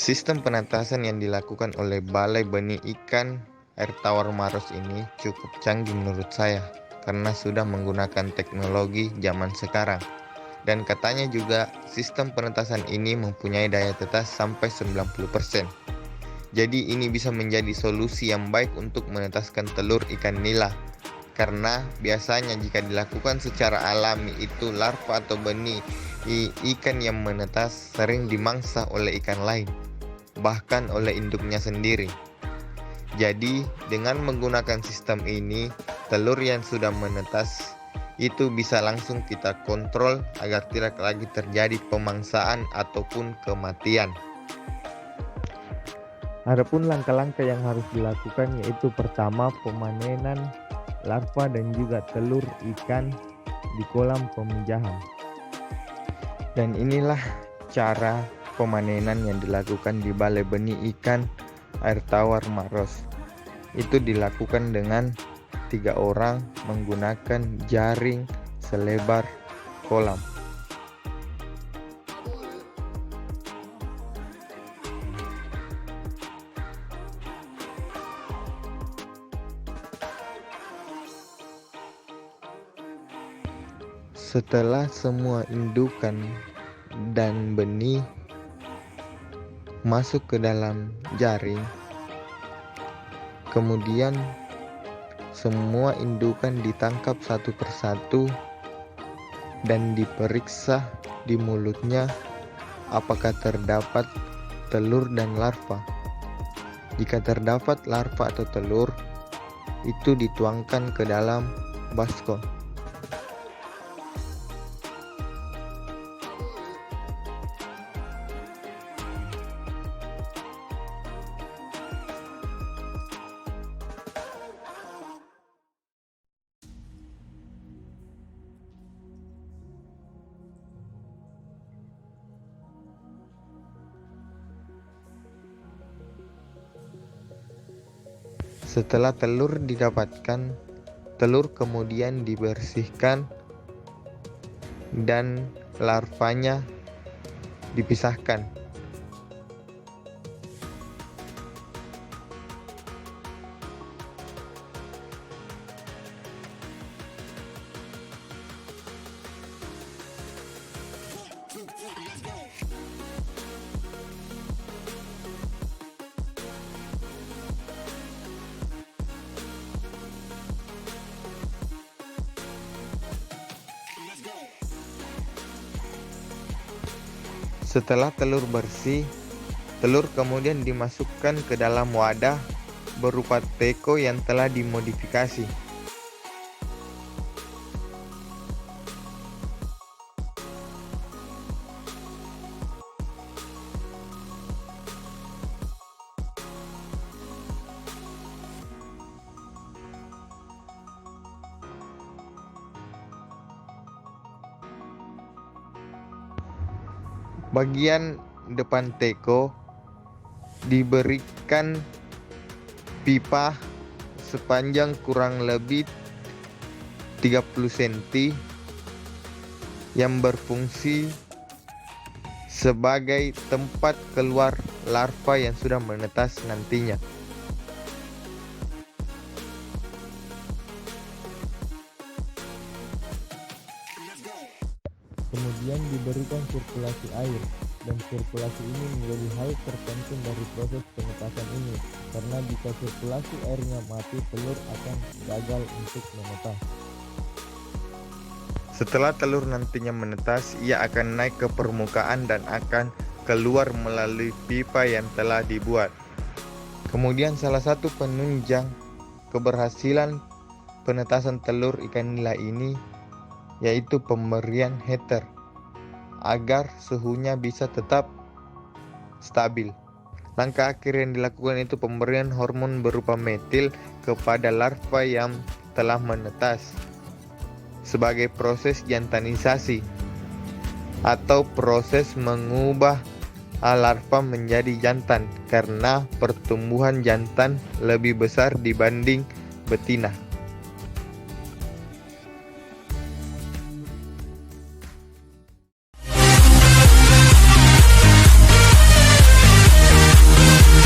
Sistem penetasan yang dilakukan oleh Balai Benih Ikan Air Tawar Maros ini cukup canggih menurut saya karena sudah menggunakan teknologi zaman sekarang. Dan katanya juga sistem penetasan ini mempunyai daya tetas sampai 90%. Jadi ini bisa menjadi solusi yang baik untuk menetaskan telur ikan nila. Karena biasanya jika dilakukan secara alami itu larva atau benih ikan yang menetas sering dimangsa oleh ikan lain, bahkan oleh induknya sendiri. Jadi dengan menggunakan sistem ini, telur yang sudah menetas itu bisa langsung kita kontrol agar tidak lagi terjadi pemangsaan ataupun kematian. Adapun langkah-langkah yang harus dilakukan yaitu pertama pemanenan larva dan juga telur ikan di kolam pemijahan. Dan inilah cara pemanenan yang dilakukan di Balai Benih Ikan Air Tawar Maros. Itu dilakukan dengan 3 orang menggunakan jaring selebar kolam. Setelah semua indukan dan benih masuk ke dalam jaring, kemudian semua indukan ditangkap satu persatu dan diperiksa di mulutnya apakah terdapat telur dan larva. Jika terdapat larva atau telur, itu dituangkan ke dalam baskom. Setelah telur didapatkan, telur kemudian dibersihkan dan larvanya dipisahkan. Setelah telur bersih, telur kemudian dimasukkan ke dalam wadah berupa teko yang telah dimodifikasi. Bagian depan teko diberikan pipa sepanjang kurang lebih 30 cm yang berfungsi sebagai tempat keluar larva yang sudah menetas nantinya. Kemudian diberikan sirkulasi air, dan sirkulasi ini menjadi hal terpenting dari proses penetasan ini, karena jika sirkulasi airnya mati, telur akan gagal untuk menetas. Setelah telur nantinya menetas, ia akan naik ke permukaan dan akan keluar melalui pipa yang telah dibuat. Kemudian salah satu penunjang keberhasilan penetasan telur ikan nila ini yaitu pemberian heater agar suhunya bisa tetap stabil. Langkah akhir yang dilakukan itu pemberian hormon berupa metil kepada larva yang telah menetas sebagai proses jantanisasi atau proses mengubah larva menjadi jantan karena pertumbuhan jantan lebih besar dibanding betina.